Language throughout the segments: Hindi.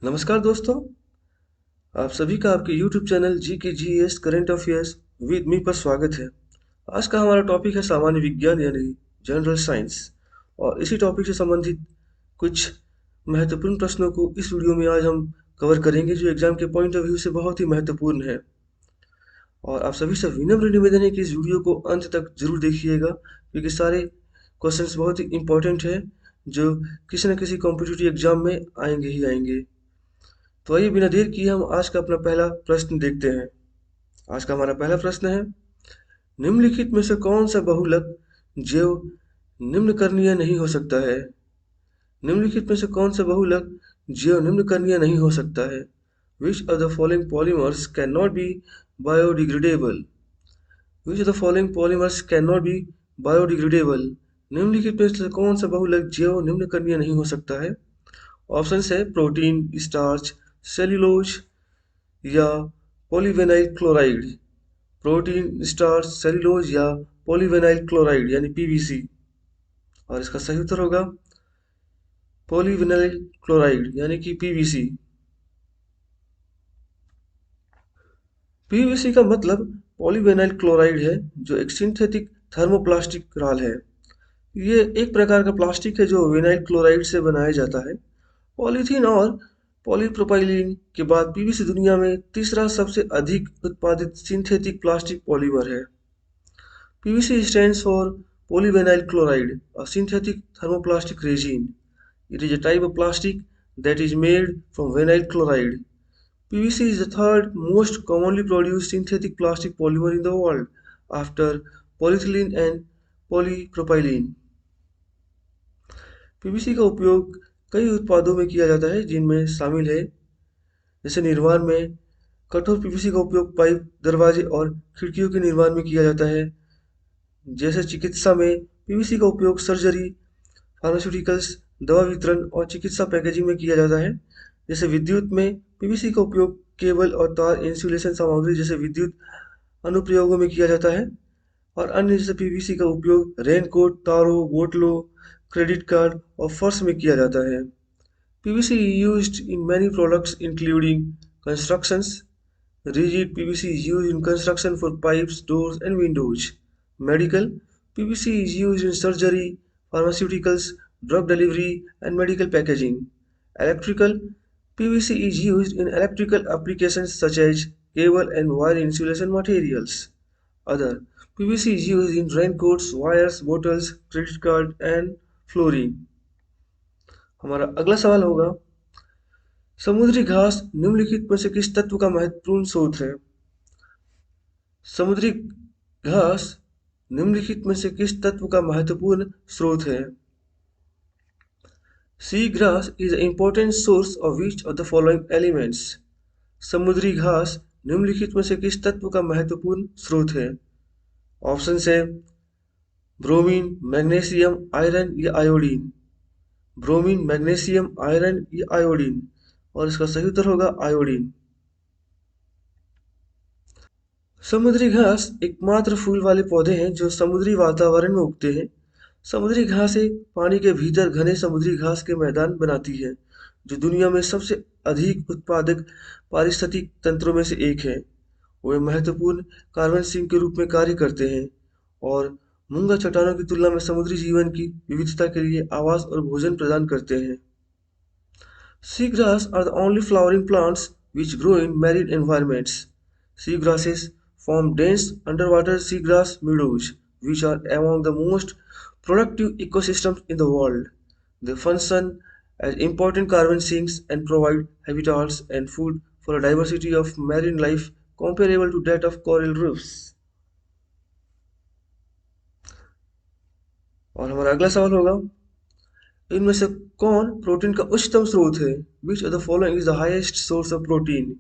नमस्कार दोस्तों। आप सभी का आपके YouTube चैनल जी के G S current affairs with me पर स्वागत है। आज का हमारा टॉपिक है सामान्य विज्ञान यानी जनरल साइंस। और इसी टॉपिक से संबंधित कुछ महत्वपूर्ण प्रश्नों को इस वीडियो में आज हम कवर करेंगे जो एग्जाम के पॉइंट ऑफ व्यू से बहुत ही महत्वपूर्ण है। और आप सभी से विनम्र निवेदन है कि इस वीडियो को अंत तक जरूर देखिएगा क्योंकि सारे क्वेश्चंस बहुत ही इंपॉर्टेंट है जो किसी न किसी कॉम्पिटिटिव एग्जाम में आएंगे ही आएंगे। तो आइए बिना देर किए हम आज का अपना पहला प्रश्न देखते हैं। आज का हमारा पहला प्रश्न है, निम्नलिखित में से कौन सा बहुलक जैव निम्नकरणीय नहीं हो सकता है? निम्नलिखित में से कौन सा बहुलक जैव निम्नकरणीय नहीं हो सकता है? Which of the following polymers cannot be biodegradable? Which of the following polymers cannot be biodegradable? निम्नलिखित में से कौन सा बहुलक जैव निम्नकरणीय नहीं हो सकता है? ऑप्शन है प्रोटीन, स्टार्च, सेल्यूलोज या polyvinyl chloride. Protein, starch, cellulose या पॉलीविनाइल क्लोराइड यानी पीवीसी। और इसका सही उत्तर होगा पॉलीविनाइल क्लोराइड यानी कि पीवीसी। पीवीसी का मतलब पॉलीविनाइल क्लोराइड है जो एक सिंथेटिक थर्मोप्लास्टिक राल है। ये एक प्रकार का प्लास्टिक है जो विनाइल क्लोराइड से बनाया जाता है। पॉलीथीन और पॉलीप्रोपाइलीन के बाद पीवीसी दुनिया में तीसरा सबसे अधिक उत्पादित सिंथेटिक प्लास्टिक पॉलीमर है। PVC stands for polyvinyl chloride, a synthetic thermoplastic resin. It is a type of plastic that is made from vinyl chloride. PVC is the third most commonly produced synthetic plastic polymer in the world after polyethylene and polypropylene. PVC का उपयोग कई उत्पादों में किया जाता है जिनमें शामिल है जैसे निर्माण में कठोर पीवीसी का उपयोग पाइप, दरवाजे और खिड़कियों के निर्माण में किया जाता है। जैसे चिकित्सा में पीवीसी का उपयोग सर्जरी, फार्मास्यूटिकल्स, दवा वितरण और चिकित्सा पैकेजिंग में किया जाता है। जैसे विद्युत में पीवीसी का उपयोग केबल और तार इंसुलेशन सामग्री जैसे विद्युत अनुप्रयोगों में किया जाता है। और अन्य जैसे पीवीसी का उपयोग रेनकोट, तारों, बोतलों, क्रेडिट कार्ड और फर्श में किया जाता है। PVC is used in many products including constructions. Rigid PVC is used in construction for pipes, doors, and windows. Medical PVC is used in surgery, pharmaceuticals, drug delivery, and medical packaging. Electrical PVC is used in electrical applications such as cable and wire insulation materials. Other PVC is used in raincoats, wires, bottles, credit card, and flooring. हमारा अगला सवाल होगा, समुद्री घास निम्नलिखित में से किस तत्व का महत्वपूर्ण स्रोत है? समुद्री घास निम्नलिखित में से किस तत्व का महत्वपूर्ण स्रोत है? Sea grass is an important source of which of the following elements? समुद्री घास निम्नलिखित में से किस तत्व का महत्वपूर्ण स्रोत है? ऑप्शन है ब्रोमीन, मैग्नीशियम, आयरन या आयोडीन। ब्रोमीन, मैग्नीशियम, आयरन या आयोडीन। और इसका सही उत्तर होगा आयोडीन। समुद्री घास एकमात्र फूल वाले पौधे हैं जो समुद्री वातावरण में उगते हैं। समुद्री घासें पानी के भीतर घने समुद्री घास के मैदान बनाती है जो दुनिया में सबसे अधिक उत्पादक पारिस्थितिक तंत्रों में से एक है। वे महत्वपूर्ण कार्बन सिंक के रूप में कार्य करते हैं और मूंगा चट्टानों की तुलना में समुद्री जीवन की विविधता के लिए आवास और भोजन प्रदान करते हैं। Seagrass are the only flowering plants which grow in marine environments. Seagrasses form dense underwater seagrass meadows, which are among the most productive ecosystems in the world. They function as important carbon sinks and provide habitats and food for a diversity of marine life comparable to that of coral reefs. और हमारा अगला सवाल होगा, इनमें से कौन प्रोटीन का उच्चतम स्रोत है? Which of the following is the highest source of protein?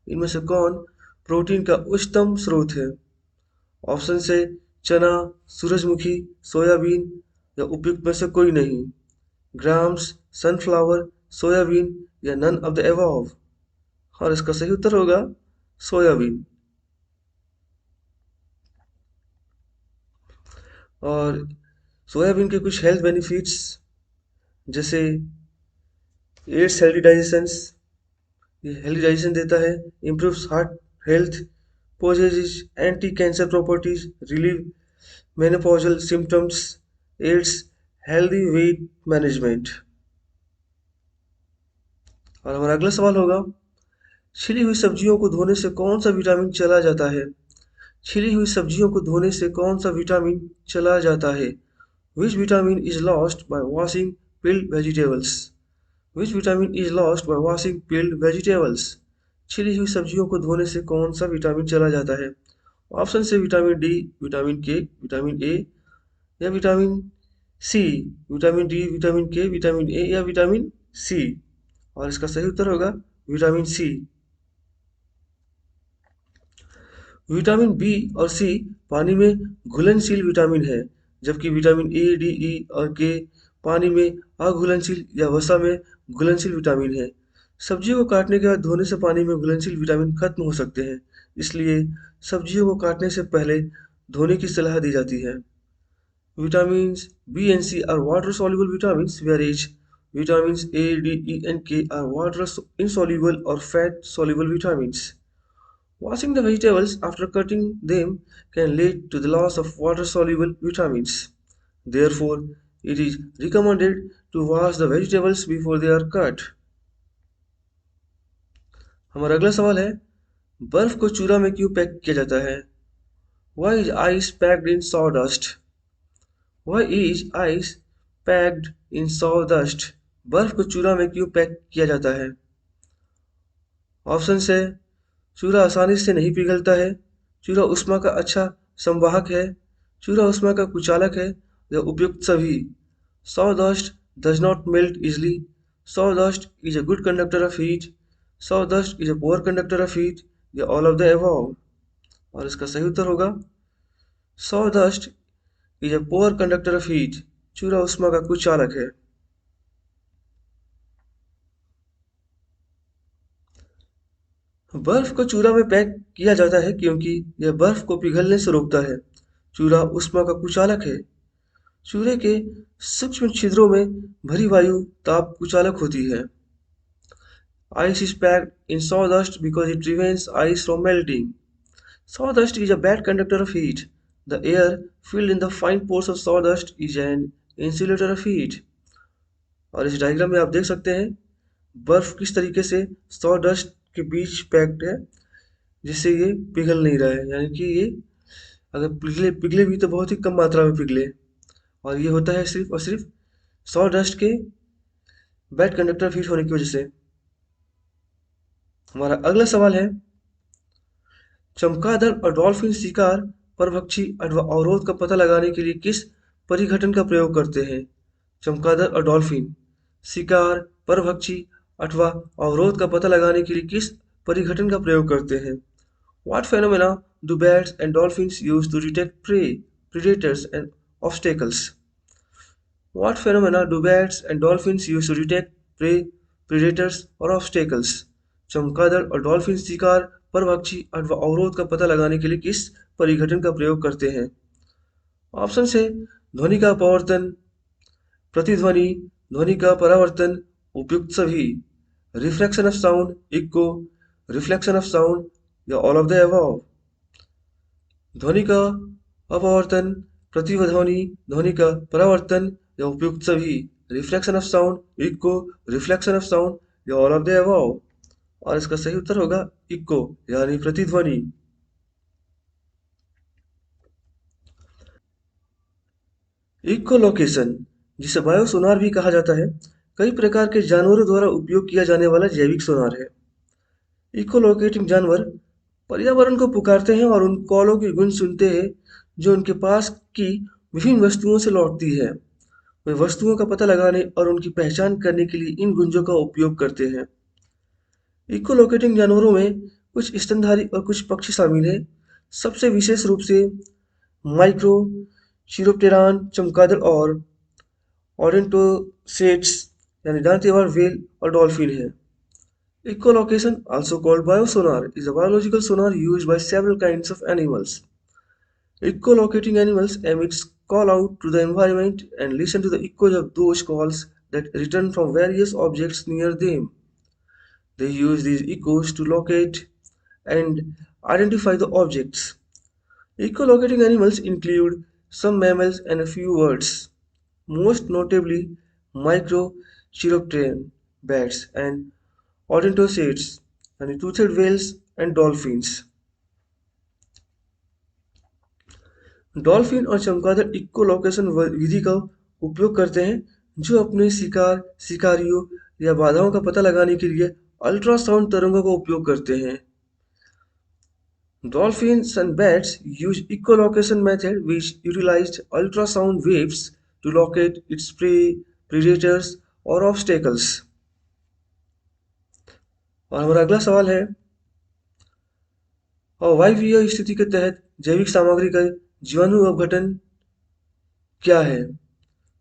इनमें से कौन प्रोटीन का उच्चतम स्रोत है? ऑप्शन से चना, सूरजमुखी, सोयाबीन या उपयुक्त में से कोई नहीं। ग्राम्स, सनफ्लावर, सोयाबीन या नन ऑफ द अबव। और इसका सही उत्तर होगा सोयाबीन। और सोयाबीन के कुछ हेल्थ बेनिफिट्स जैसे एड्स हेल्दी डाइजेशंस, ये हेल्दी डाइजेशन देता है, improves heart health, poses anti cancer properties, relieve menopausal symptoms, aids healthy weight management. और हमारा अगला सवाल होगा, छिली हुई सब्जियों को धोने से कौन सा विटामिन चला जाता है? छिली हुई सब्जियों को धोने से कौन सा विटामिन चला जाता है? Which vitamin is lost by washing peeled vegetables? Which vitamin is lost by washing peeled vegetables? छिली हुई सब्जियों को धोने से कौन सा विटामिन चला जाता है? ऑप्शन से vitamin D, vitamin K, vitamin A या vitamin C. Vitamin D, vitamin K, vitamin A या विटामिन सी। और इसका सही उत्तर होगा विटामिन सी। विटामिन बी और सी पानी में घुलनशील विटामिन है, जबकि विटामिन ए, डी, ई और के पानी में अघुलनशील या वसा में घुलनशील विटामिन है। सब्जियों को काटने के बाद धोने से पानी में घुलनशील विटामिन खत्म हो सकते हैं, इसलिए सब्जियों को काटने से पहले धोने की सलाह दी जाती है। Vitamins B and C are water-soluble vitamins, whereas vitamins A, D, E, and K are water-insoluble or fat-soluble vitamins. Washing the vegetables after cutting them can lead to the loss of water-soluble vitamins. Therefore, it is recommended to wash the vegetables before they are cut. हमारा अगला सवाल है, बर्फ को चूरा में क्यों पैक किया जाता है? Why is ice packed in sawdust? Why is ice packed in sawdust? बर्फ को चूरा में क्यों पैक किया जाता है? ऑप्शन है, चूरा आसानी से नहीं पिघलता है, चूरा ऊष्मा का अच्छा संवाहक है, चूरा ऊष्मा का कुचालक है, या उपयुक्त सभी। Sawdust does not melt easily. Sawdust is a good conductor of heat. Sawdust is a poor conductor of heat. या all of the above। और इसका सही उत्तर होगा Sawdust is a poor conductor of heat. चूरा ऊष्मा का कुचालक है। बर्फ को चूरा में पैक किया जाता है क्योंकि यह बर्फ को पिघलने से रोकता है। चूरा ऊष्मा का कुचालक है। चूरे के सूक्ष्म छिद्रों में भरी वायु ताप कुचालक होती है। Ice is packed in sawdust because it prevents ice from melting. Sawdust is a bad conductor of heat. The air filled in the fine pores of sawdust is an insulator of heat. और इस डायग्राम में आप देख सकते हैं बर्फ किस तरीके से सॉडस्ट के बीच पैक्ड है, जिससे ये पिघल नहीं रहा है। यानी कि ये अगर पिघले पिघले भी तो बहुत ही कम मात्रा में पिघले, और ये होता है सिर्फ और सिर्फ सॉडस्ट के बैड कंडक्टर हीट होने की वजह से। हमारा अगला सवाल है, चमगादड़ और डॉल्फिन शिकार, परभक्षी अथवा अवरोध का पता लगाने के लिए किस परिघटन का प्रयोग करते हैं? चमगादड़ और डॉल्फिन शिकार, परभक्षी अथवा अवरोध का पता लगाने के लिए किस परिघटन का प्रयोग करते हैं? What phenomena do bats and dolphins use to detect prey, predators and obstacles? What phenomena do bats and dolphins use to detect prey, predators or obstacles? चमगादड़ और डॉल्फिन शिकार, परभक्षी अथवा अवरोध का पता लगाने के लिए किस परिघटन का प्रयोग करते हैं? ऑप्शन है, ध्वनि का अपवर्तन, प्रतिध्वनि, ध्वनि का परावर्तन, उपयुक्त सभी। Reflection of sound, echo, reflection of sound, या ऑल ऑफ द अबव। ध्वनि का अपवर्तन, प्रतिध्वनि, ध्वनि का परावर्तन, या उपयुक्त सभी। Reflection of sound, echo, reflection of sound, या ऑल ऑफ द अबव। और इसका सही उत्तर होगा इको, यानी प्रतिध्वनि। इकोलोकेशन, जिसे बायो सोनार भी कहा जाता है, कई प्रकार के जानवरों द्वारा उपयोग किया जाने वाला जैविक सोनार है। इकोलोकेटिंग जानवर पर्यावरण को पुकारते हैं और उन कॉलों की गूंज सुनते हैं जो उनके पास की विभिन्न वस्तुओं से लौटती है। वे वस्तुओं का पता लगाने और उनकी पहचान करने के लिए इन गुंजों का उपयोग करते हैं। इकोलोकेटिंग जानवरों में कुछ स्तनधारी और कुछ पक्षी शामिल हैं। सबसे विशेष रूप से माइक्रो चिरोप्टेरान, चमगादड़ और ओडोंटोसेट्स यानी दांतेदार व्हेल और डॉल्फिन है। Echolocation, also called biosonar, is a biological sonar used by several kinds of animals. Echolocating animals emit call out to the environment and listen to the echoes of those calls that return from various objects near them. They use these echoes to locate and identify the objects. Echolocating animals include some mammals and a few birds, most notably Microchiropteran bats and odontocetes and toothed whales and dolphins. Dolphin और चमगादड़ इकोलोकेशन विधि का उपयोग करते हैं जो अपने शिकारियों या बाधाओं का पता लगाने के लिए अल्ट्रासाउंड तरंगों का उपयोग करते हैं. Dolphins and bats use echolocation method which utilized ultrasound waves to locate its prey, predators or obstacles. और हमारा अगला सवाल है अवायवीय स्थिति के तहत जैविक सामग्री का जीवाणु अपघटन क्या है?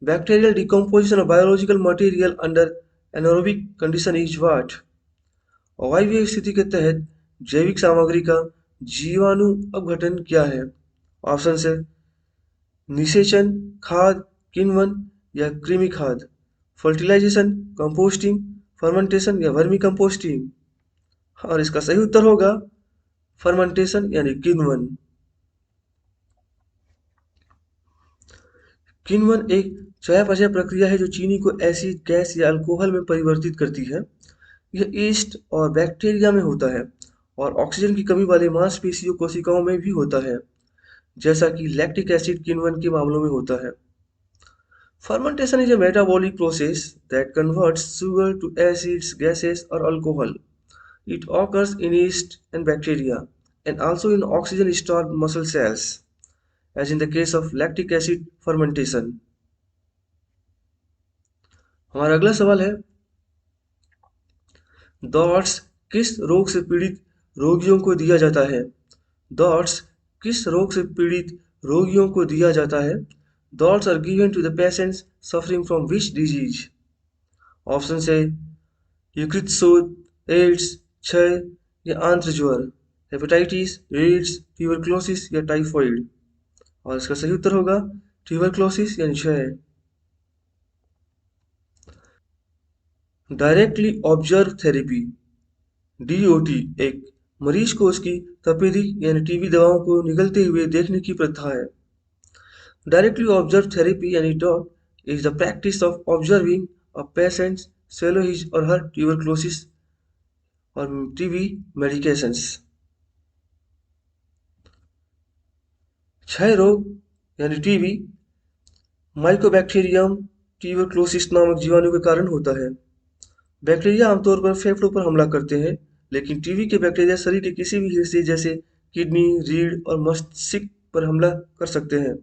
Bacterial decomposition of biological material under anaerobic condition is what? अवायवीय स्थिति के तहत जैविक सामग्री का जीवाणु अपघटन क्या है? ऑप्शन है निषेचन, खाद, किण्वन या कृमि खाद, फर्टिलाइजेशन, कंपोस्टिंग, फर्मेंटेशन या वर्मी कंपोस्टिंग. और इसका सही उत्तर होगा फर्मेंटेशन यानी किण्वन. किण्वन एक चयापचय प्रक्रिया है जो चीनी को एसिड, गैस या अल्कोहल में परिवर्तित करती है. यह ईस्ट और बैक्टीरिया में होता है और ऑक्सीजन की कमी वाले मांसपेशियों कोशिकाओं में भी होता है, जैसा कि लैक्टिक एसिड किण्वन के मामलों में होता है. Fermentation is a metabolic process that converts sugar to acids, gases, or alcohol. It occurs in yeast and bacteria, and also in oxygen-starved muscle cells, as in the case of lactic acid fermentation. हमारा अगला सवाल है डॉट्स किस रोग से पीड़ित रोगियों को दिया जाता है? डॉट्स किस रोग से पीड़ित रोगियों को दिया जाता है? DOTS are given to the patients suffering from which disease? Option है यकृत शोथ, एड्स, क्षय या आंत्र ज्वर, हेपेटाइटिस, एड्स, ट्यूबरक्लोसिस या टाइफॉइड. और इसका सही उत्तर होगा ट्यूबरक्लोसिस यानी क्षय. डायरेक्टली ऑब्जर्व थेरेपी डीओटी एक मरीज को उसकी तपेदिक यानी टीबी दवाओं को निगलते हुए देखने की प्रथा है. डायरेक्टली ऑब्जर्व थेरेपी यानी dot is the practice of observing a patients swallow his or her tuberculosis or TB medications. क्षय रोग यानी टीबी माइकोबैक्टीरियम ट्यूबरक्लोसिस नामक जीवाणु के कारण होता है. बैक्टीरिया आमतौर पर फेफड़ों पर हमला करते हैं, लेकिन टीबी के बैक्टीरिया शरीर के किसी भी हिस्से जैसे किडनी, रीढ़ और मस्तिष्क पर हमला कर सकते हैं.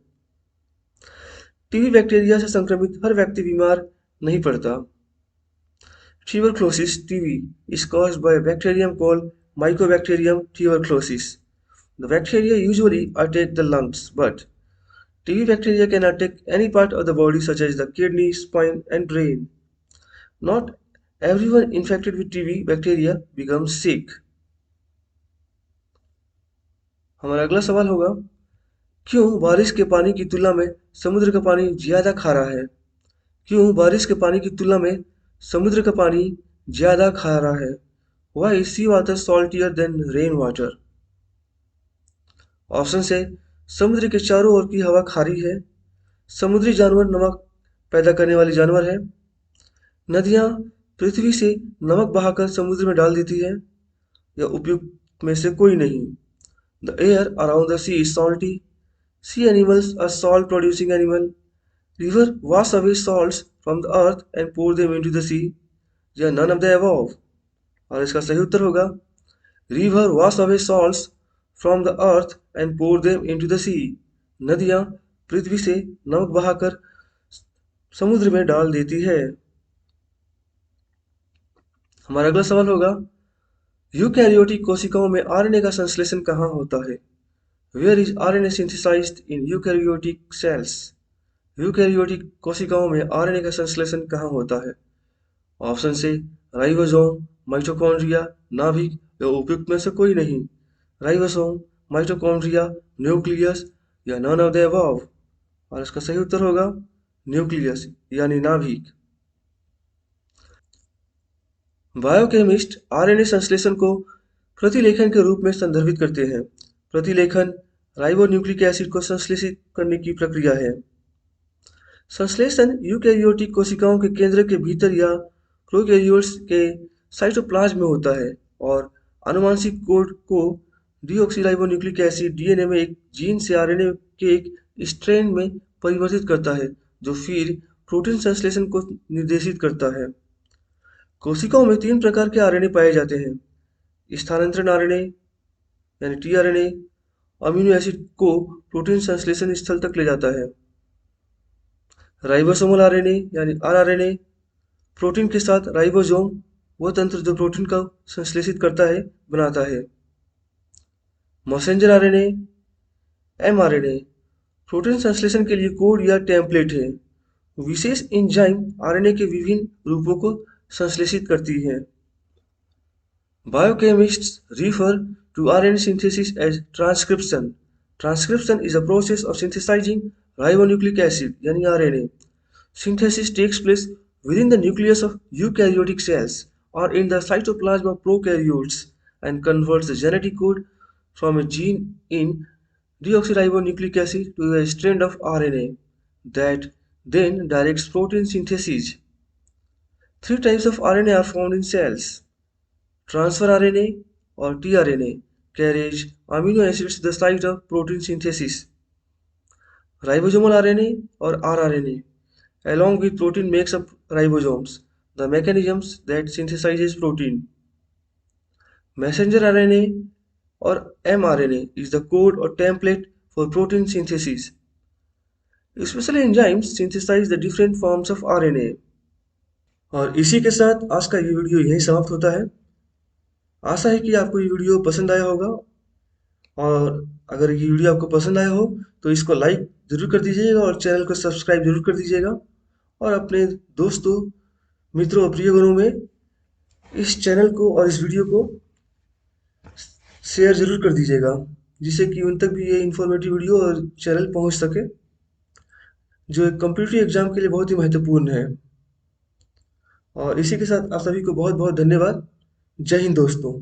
टीबी बैक्टीरिया से संक्रमित हर व्यक्ति बीमार नहीं पड़ता. Tuberculosis (TB) is caused by a bacterium called Mycobacterium tuberculosis. The bacteria usually attack the lungs, but TB bacteria can attack any part of the body such as the kidney, spine, and brain. Not everyone infected with TB bacteria becomes sick. हमारा अगला सवाल होगा क्यों बारिश के पानी की तुलना में समुद्र का पानी ज्यादा खारा है? क्यों बारिश के पानी की तुलना में समुद्र का पानी ज्यादा खारा है? Why is sea water saltier than rain water? Option है समुद्र के चारों ओर की हवा खारी है, समुद्री जानवर नमक पैदा करने वाले जानवर है, नदियां पृथ्वी से नमक बहाकर समुद्र में डाल देती है, या उपयुक्त में से कोई नहीं. The air around the sea is salty. Sea animals are salt producing animal. River wash away salts from the earth and pour them into the sea. या नन ऑफ द अबव. और इसका सही उत्तर होगा river wash away salts from the earth and pour them into the sea. नदियां पृथ्वी से नमक बहाकर समुद्र में डाल देती है. हमारा अगला सवाल होगा यूकैरियोटिक कोशिकाओं में आरएनए का संश्लेषण कहाँ होता है? Where is RNA synthesized in eukaryotic cells? Eukaryotic कोशिकाओं में आरएनए का संश्लेषण कहाँ होता है? ऑप्शन से राइबोसोम, माइटोकॉन्ड्रिया, नाभिक या उपयुक्त में से कोई नहीं. राइबोसोम, माइटोकॉन्ड्रिया, न्यूक्लियस या नन ऑफ द अबव. और इसका सही उत्तर होगा न्यूक्लियस यानी नाभिक. बायोकेमिस्ट आरएनए संश्लेषण को प्रतिलेखन के रूप में संदर्भित करते हैं। प्रतिलेखन राइबोन्यूक्लिक एसिड को संश्लेषित करने की प्रक्रिया है। संश्लेषण यूकेरियोटिक कोशिकाओं के केंद्र के भीतर या प्रोकैरियोट्स के साइटोप्लाज्म में होता है और आनुवंशिक कोड को डीऑक्सीराइबोन्यूक्लिक एसिड डीएनए में एक जीन से आरएनए के एक स्ट्रैंड में परिवर्तित करता है, जो फिर प्रोटीन संश्लेषण को निर्देशित करता है। कोशिकाओं में तीन प्रकार के आरएनए पाए जाते हैं: स्थानांतरण आरएनए यानी टीआरएनए अमीनो एसिड को प्रोटीन संश्लेषण स्थल तक ले जाता है। राइबोसोमल आरएनए यानी आरआरएनए प्रोटीन के साथ राइबोसोम, वह तंत्र जो प्रोटीन का संश्लेषित करता है, बनाता है। मैसेंजर आरएनए एमआरएनए प्रोटीन संश्लेषण के लिए कोड या टेम्पलेट है। विशेष एंजाइम आरएनए के विभिन्न रूपों को संश्लेषित करती है। Biochemists refer to RNA synthesis as transcription. Transcription is a process of synthesizing ribonucleic acid यानी RNA. Synthesis takes place within the nucleus of eukaryotic cells or in the cytoplasm of prokaryotes and converts the genetic code from a gene in deoxyribonucleic acid to a strand of RNA that then directs protein synthesis. Three types of RNA are found in cells: transfer RNA or tRNA carries amino acids to the site of protein synthesis. Ribosomal RNA or rRNA along with protein makes up ribosomes, the mechanisms that synthesizes protein. Messenger RNA or mRNA is the code or template for protein synthesis. Special enzymes synthesize the different forms of RNA. और इसी के साथ आज का ये वीडियो यहीं समाप्त होता है। आशा है कि आपको ये वीडियो पसंद आया होगा, और अगर ये वीडियो आपको पसंद आया हो तो इसको लाइक ज़रूर कर दीजिएगा और चैनल को सब्सक्राइब ज़रूर कर दीजिएगा, और अपने दोस्तों, मित्रों और प्रियजनों में इस चैनल को और इस वीडियो को शेयर ज़रूर कर दीजिएगा, जिससे कि उन तक भी ये इन्फॉर्मेटिव वीडियो और चैनल पहुंच सके, जो एक कॉम्पिटिटिव एग्जाम के लिए बहुत ही महत्वपूर्ण है। और इसी के साथ आप सभी को बहुत बहुत धन्यवाद। जय हिंद दोस्तों।